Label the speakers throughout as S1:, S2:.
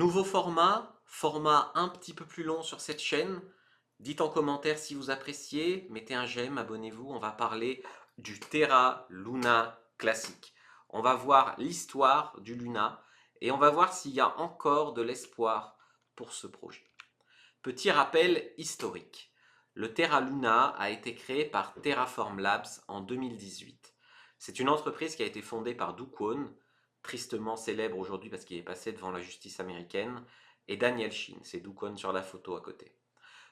S1: Nouveau format, format un petit peu plus long sur cette chaîne. Dites en commentaire si vous appréciez, mettez un j'aime, abonnez-vous. On va parler du Terra Luna classique. On va voir l'histoire du Luna et on va voir s'il y a encore de l'espoir pour ce projet. Petit rappel historique. Le Terra Luna a été créé par Terraform Labs en 2018. C'est une entreprise qui a été fondée par Do Kwon, tristement célèbre aujourd'hui parce qu'il est passé devant la justice américaine, et Daniel Shin, c'est Do Kwon sur la photo à côté.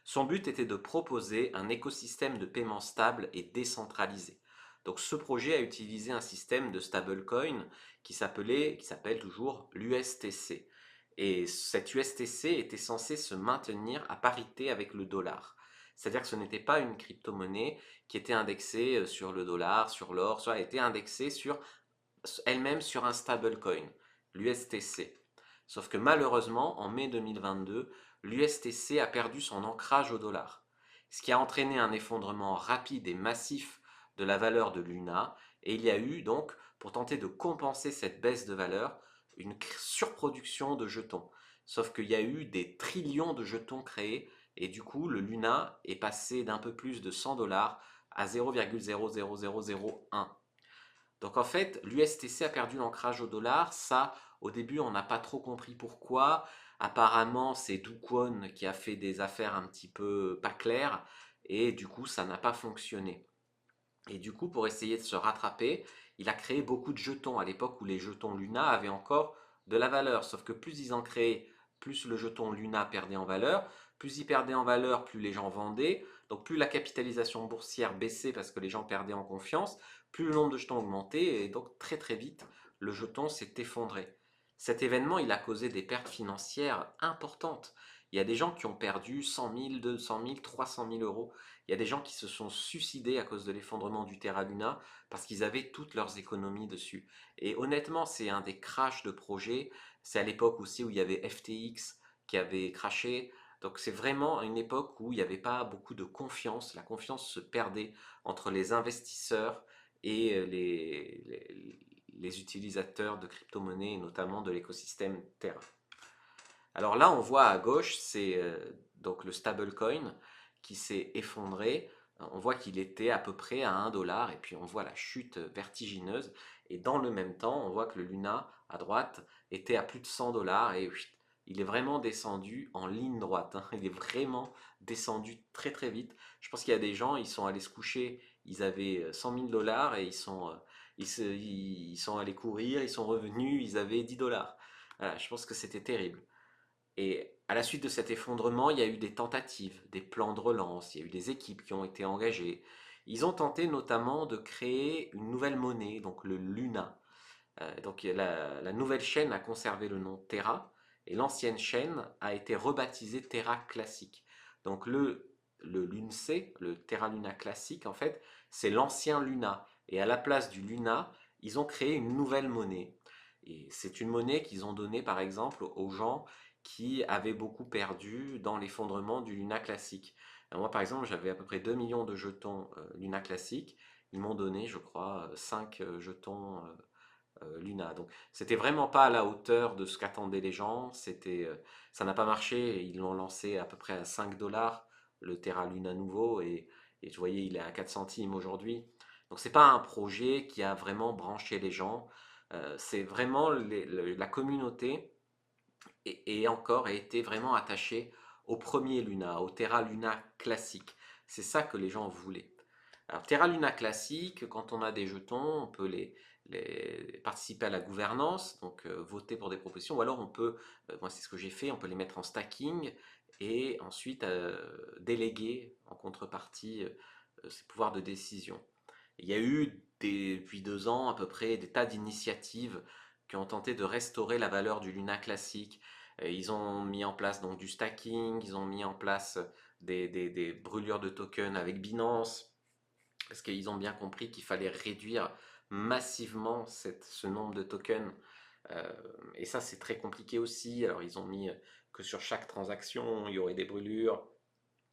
S1: Son but était de proposer un écosystème de paiement stable et décentralisé. Donc ce projet a utilisé un système de stablecoin qui s'appelle toujours l'USTC. Et cet USTC était censé se maintenir à parité avec le dollar. C'est-à-dire que ce n'était pas une crypto-monnaie qui était indexée sur le dollar, sur l'or, soit était indexée sur elle-même sur un stablecoin, l'USTC. Sauf que malheureusement, en mai 2022, l'USTC a perdu son ancrage au dollar, ce qui a entraîné un effondrement rapide et massif de la valeur de Luna, et il y a eu donc, pour tenter de compenser cette baisse de valeur, une surproduction de jetons. Sauf qu'il y a eu des trillions de jetons créés, et du coup, le Luna est passé d'un peu plus de 100 dollars à 0,00001. Donc en fait, l'USTC a perdu l'ancrage au dollar. Ça, au début, on n'a pas trop compris pourquoi. Apparemment, c'est Do Kwon qui a fait des affaires un petit peu pas claires et du coup, ça n'a pas fonctionné. Et du coup, pour essayer de se rattraper, il a créé beaucoup de jetons à l'époque où les jetons Luna avaient encore de la valeur. Sauf que plus ils en créaient, plus le jeton Luna perdait en valeur. Plus il perdait en valeur, plus les gens vendaient. Donc plus la capitalisation boursière baissait parce que les gens perdaient en confiance, plus le nombre de jetons augmentait et donc très très vite, le jeton s'est effondré. Cet événement, il a causé des pertes financières importantes. Il y a des gens qui ont perdu 100 000, 200 000, 300 000 euros. Il y a des gens qui se sont suicidés à cause de l'effondrement du Terra Luna parce qu'ils avaient toutes leurs économies dessus. Et honnêtement, c'est un des crashs de projets. C'est à l'époque aussi où il y avait FTX qui avait crashé. Donc c'est vraiment une époque où il n'y avait pas beaucoup de confiance. La confiance se perdait entre les investisseurs et les utilisateurs de crypto-monnaies, et notamment de l'écosystème Terra. Alors là, on voit à gauche, c'est donc le stablecoin qui s'est effondré. On voit qu'il était à peu près à 1 dollar et puis on voit la chute vertigineuse. Et dans le même temps, on voit que le Luna à droite était à plus de 100 dollars et il est vraiment descendu en ligne droite, hein. Il est vraiment descendu très très vite. Je pense qu'il y a des gens, ils sont allés se coucher, ils avaient 100 000 dollars et ils sont allés courir, ils sont revenus, ils avaient 10 dollars. Voilà, je pense que c'était terrible. Et à la suite de cet effondrement, il y a eu des tentatives, des plans de relance, il y a eu des équipes qui ont été engagées. Ils ont tenté notamment de créer une nouvelle monnaie, donc le Luna. Donc la nouvelle chaîne a conservé le nom Terra et l'ancienne chaîne a été rebaptisée Terra Classique. Donc le LUNC, le Terra Luna Classique, en fait, c'est l'ancien Luna. Et à la place du Luna, ils ont créé une nouvelle monnaie. Et c'est une monnaie qu'ils ont donnée, par exemple, aux gens qui avaient beaucoup perdu dans l'effondrement du Luna Classique. Moi, par exemple, j'avais à peu près 2 millions de jetons Luna Classique. Ils m'ont donné, je crois, 5 jetons Luna. Donc c'était vraiment pas à la hauteur de ce qu'attendaient les gens. Ça n'a pas marché. Ils l'ont lancé à peu près à 5 dollars le Terra Luna nouveau et je voyais il est à 4 centimes aujourd'hui. Donc c'est pas un projet qui a vraiment branché les gens. C'est vraiment la communauté et encore a été vraiment attachée au premier Luna, au Terra Luna classique. C'est ça que les gens voulaient. Alors Terra Luna classique, quand on a des jetons, on peut participer à la gouvernance, donc voter pour des propositions, ou alors on peut, moi c'est ce que j'ai fait, on peut les mettre en stacking et ensuite déléguer en contrepartie ses pouvoirs de décision. Il y a eu depuis 2 ans à peu près des tas d'initiatives qui ont tenté de restaurer la valeur du Luna classique. Ils ont mis en place donc du stacking, ils ont mis en place des brûlures de tokens avec Binance, parce qu'ils ont bien compris qu'il fallait réduire massivement ce nombre de tokens. Euh, et ça, c'est très compliqué aussi. Alors, ils ont mis que sur chaque transaction, il y aurait des brûlures.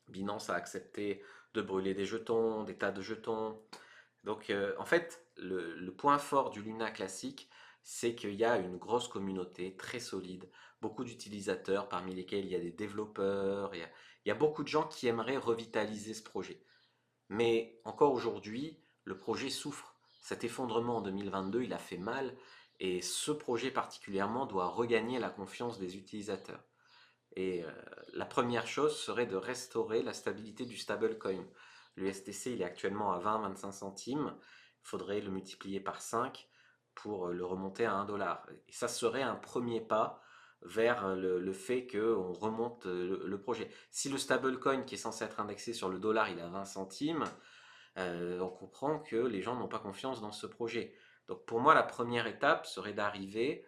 S1: Binance a accepté de brûler des jetons, des tas de jetons. Donc, en fait, le point fort du Luna classique, c'est qu'il y a une grosse communauté très solide, beaucoup d'utilisateurs parmi lesquels il y a des développeurs, il y a beaucoup de gens qui aimeraient revitaliser ce projet. Mais encore aujourd'hui, le projet souffre. Cet effondrement en 2022, il a fait mal et ce projet particulièrement doit regagner la confiance des utilisateurs. Et la première chose serait de restaurer la stabilité du stablecoin. L'USTC, il est actuellement à 20-25 centimes. Il faudrait le multiplier par 5 pour le remonter à 1 dollar. Et ça serait un premier pas vers le fait qu'on remonte le projet. Si le stablecoin qui est censé être indexé sur le dollar, il est à 20 centimes, on comprend que les gens n'ont pas confiance dans ce projet. Donc pour moi, la première étape serait d'arriver,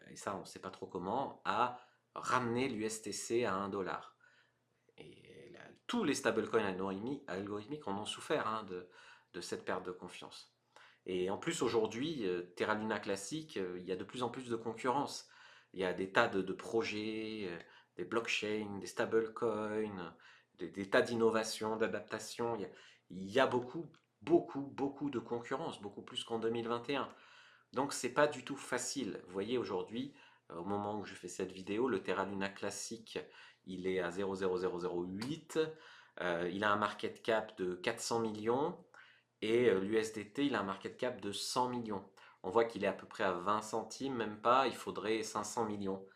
S1: et ça on ne sait pas trop comment, à ramener l'USTC à 1 dollar. Et là, tous les stablecoins algorithmiques en ont souffert hein, de cette perte de confiance. Et en plus aujourd'hui, Terra Luna Classic, il y a de plus en plus de concurrence. Il y a des tas de projets, des blockchains, des stablecoins, des tas d'innovations, d'adaptations. Il y a beaucoup de concurrence, beaucoup plus qu'en 2021. Donc c'est pas du tout facile. Vous voyez aujourd'hui, au moment où je fais cette vidéo, le Terra Luna classique, il est à 0,0008. Il a un market cap de 400 millions et l'USDT, il a un market cap de 100 millions. On voit qu'il est à peu près à 20 centimes, même pas, il faudrait 500 millions.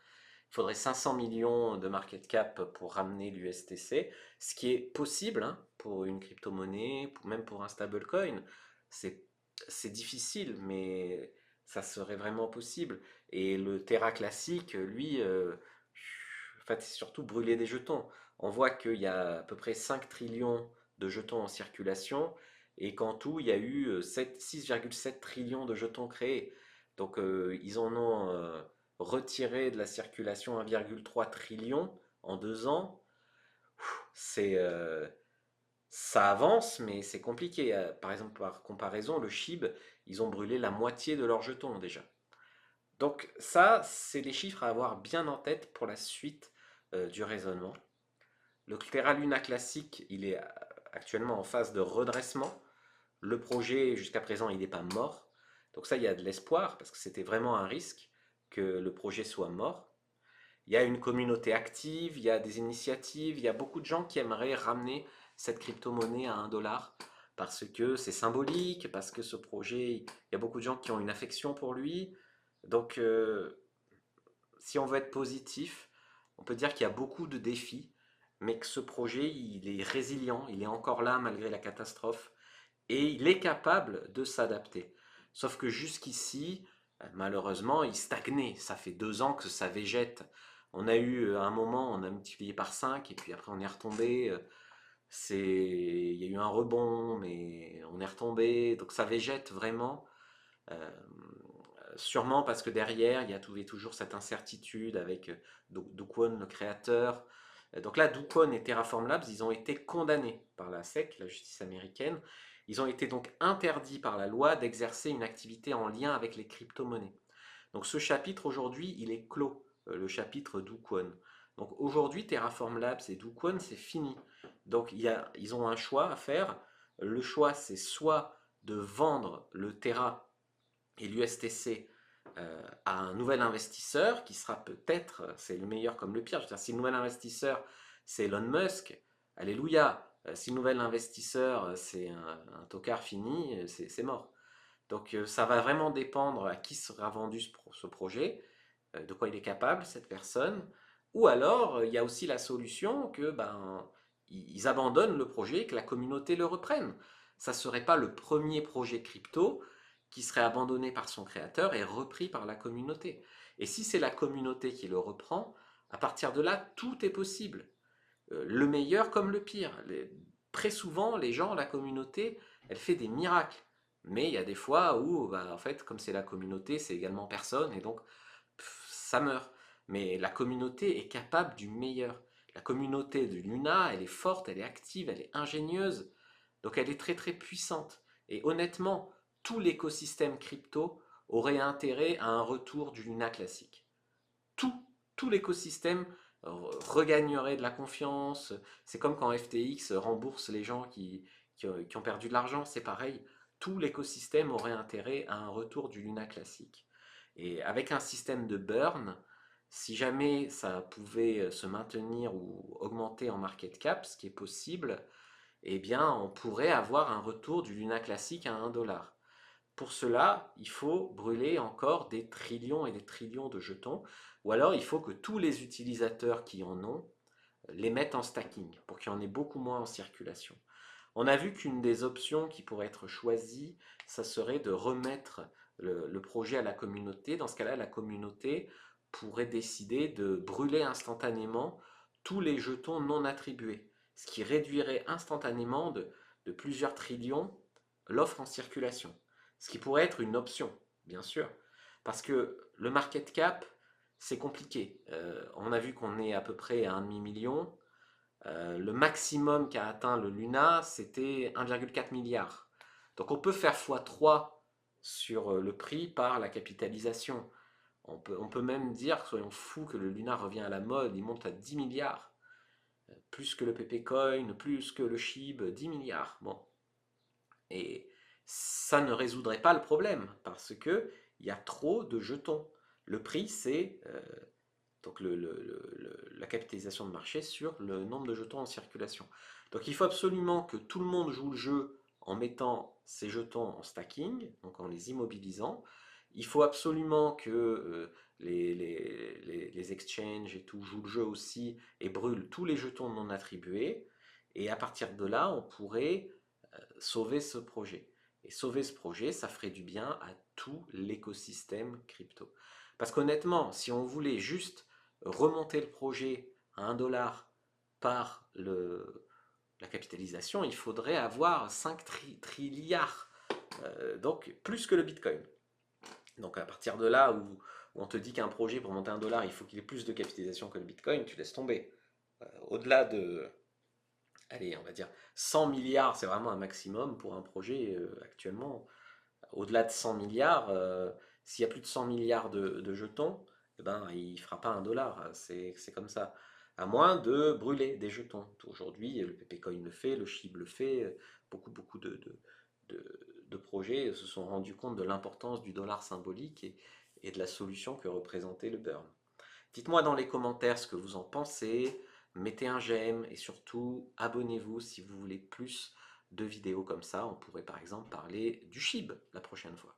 S1: Il faudrait 500 millions de market cap pour ramener l'USTC, ce qui est possible hein, pour une crypto-monnaie, même pour un stablecoin. C'est, c'est difficile, mais ça serait vraiment possible. Et le Terra classique, lui, en fait, c'est surtout brûler des jetons. On voit qu'il y a à peu près 5 trillions de jetons en circulation et qu'en tout, il y a eu 6,7 trillions de jetons créés. Donc, ils en ont retiré de la circulation 1,3 trillion en 2 ans. C'est, ça avance, mais c'est compliqué. Par exemple, par comparaison, le SHIB, ils ont brûlé la moitié de leurs jetons déjà. Donc ça, c'est des chiffres à avoir bien en tête pour la suite du raisonnement. Le Terra Luna classique, il est actuellement en phase de redressement. Le projet, jusqu'à présent, il n'est pas mort. Donc ça, il y a de l'espoir, parce que c'était vraiment un risque que le projet soit mort. Il y a une communauté active, il y a des initiatives, il y a beaucoup de gens qui aimeraient ramener cette crypto-monnaie à 1 dollar, parce que c'est symbolique, parce que ce projet, il y a beaucoup de gens qui ont une affection pour lui. Donc, si on veut être positif, on peut dire qu'il y a beaucoup de défis, mais que ce projet, il est résilient, il est encore là malgré la catastrophe, et il est capable de s'adapter. Sauf que jusqu'ici, malheureusement, il stagnait. Ça fait 2 ans que ça végète. On a eu un moment, on a multiplié par 5, et puis après on est retombé. Il y a eu un rebond, mais on est retombé. Donc ça végète vraiment. Euh, Sûrement parce que derrière, il y a toujours cette incertitude avec Do Kwon, le créateur. Donc là, Do Kwon et Terraform Labs, ils ont été condamnés par la SEC, la justice américaine. Ils ont été donc interdits par la loi d'exercer une activité en lien avec les crypto-monnaies. Donc ce chapitre aujourd'hui, il est clos, le chapitre Do Kwon. Donc aujourd'hui, Terraform Labs et Do Kwon, c'est fini. Donc ils ont un choix à faire. Le choix, c'est soit de vendre le Terra et l'USTC à un nouvel investisseur qui sera peut-être, c'est le meilleur comme le pire. Je veux dire, si le nouvel investisseur c'est Elon Musk, alléluia. Si le nouvel investisseur c'est un tocard fini, c'est mort. Donc ça va vraiment dépendre à qui sera vendu ce projet, de quoi il est capable, cette personne. Ou alors, il y a aussi la solution que ben, ils abandonnent le projet et que la communauté le reprenne. Ça ne serait pas le premier projet crypto qui serait abandonné par son créateur et repris par la communauté. Et si c'est la communauté qui le reprend, à partir de là, tout est possible. Le meilleur comme le pire. Très souvent, les gens, la communauté, elle fait des miracles. Mais il y a des fois où, bah, en fait, comme c'est la communauté, c'est également personne, et donc ça meurt. Mais la communauté est capable du meilleur. La communauté de Luna, elle est forte, elle est active, elle est ingénieuse. Donc elle est très très puissante. Et honnêtement, tout l'écosystème crypto aurait intérêt à un retour du Luna classique. Tout, tout l'écosystème regagnerait de la confiance. C'est comme quand FTX rembourse les gens qui ont perdu de l'argent, c'est pareil. Tout l'écosystème aurait intérêt à un retour du Luna classique. Et avec un système de burn, si jamais ça pouvait se maintenir ou augmenter en market cap, ce qui est possible, eh bien on pourrait avoir un retour du Luna classique à 1 $. Pour cela, il faut brûler encore des trillions et des trillions de jetons, ou alors il faut que tous les utilisateurs qui en ont les mettent en stacking, pour qu'il y en ait beaucoup moins en circulation. On a vu qu'une des options qui pourrait être choisie, ça serait de remettre le projet à la communauté. Dans ce cas-là, la communauté pourrait décider de brûler instantanément tous les jetons non attribués, ce qui réduirait instantanément de plusieurs trillions l'offre en circulation. Ce qui pourrait être une option, bien sûr, parce que le market cap, c'est compliqué. On a vu qu'on est à peu près à 1,5 million. Le maximum qu'a atteint le Luna, c'était 1,4 milliard. Donc on peut faire x3 sur le prix par la capitalisation. On peut même dire, soyons fous, que le Luna revient à la mode, il monte à 10 milliards. Plus que le Pepecoin, plus que le SHIB, 10 milliards. Bon. Et ça ne résoudrait pas le problème, parce qu'il y a trop de jetons. Le prix, c'est donc la capitalisation de marché sur le nombre de jetons en circulation. Donc il faut absolument que tout le monde joue le jeu en mettant ces jetons en stacking, donc en les immobilisant. Il faut absolument que les exchanges et tout jouent le jeu aussi et brûlent tous les jetons non attribués. Et à partir de là, on pourrait sauver ce projet. Et sauver ce projet, ça ferait du bien à tout l'écosystème crypto. Parce qu'honnêtement, si on voulait juste remonter le projet à 1 $ par la capitalisation, il faudrait avoir 5 trilliards, donc plus que le Bitcoin. Donc à partir de là où on te dit qu'un projet pour monter 1 $, il faut qu'il ait plus de capitalisation que le Bitcoin, tu laisses tomber. Au-delà de, allez, on va dire 100 milliards, c'est vraiment un maximum pour un projet actuellement. Au-delà de 100 milliards, s'il y a plus de 100 milliards de jetons, eh ben, il ne fera pas 1 $. C'est comme ça. À moins de brûler des jetons. Aujourd'hui, le Pepecoin le fait, le SHIB le fait. Beaucoup de projets se sont rendus compte de l'importance du dollar symbolique et de la solution que représentait le burn. Dites-moi dans les commentaires ce que vous en pensez. Mettez un j'aime et surtout abonnez-vous si vous voulez plus de vidéos comme ça. On pourrait par exemple parler du SHIB la prochaine fois.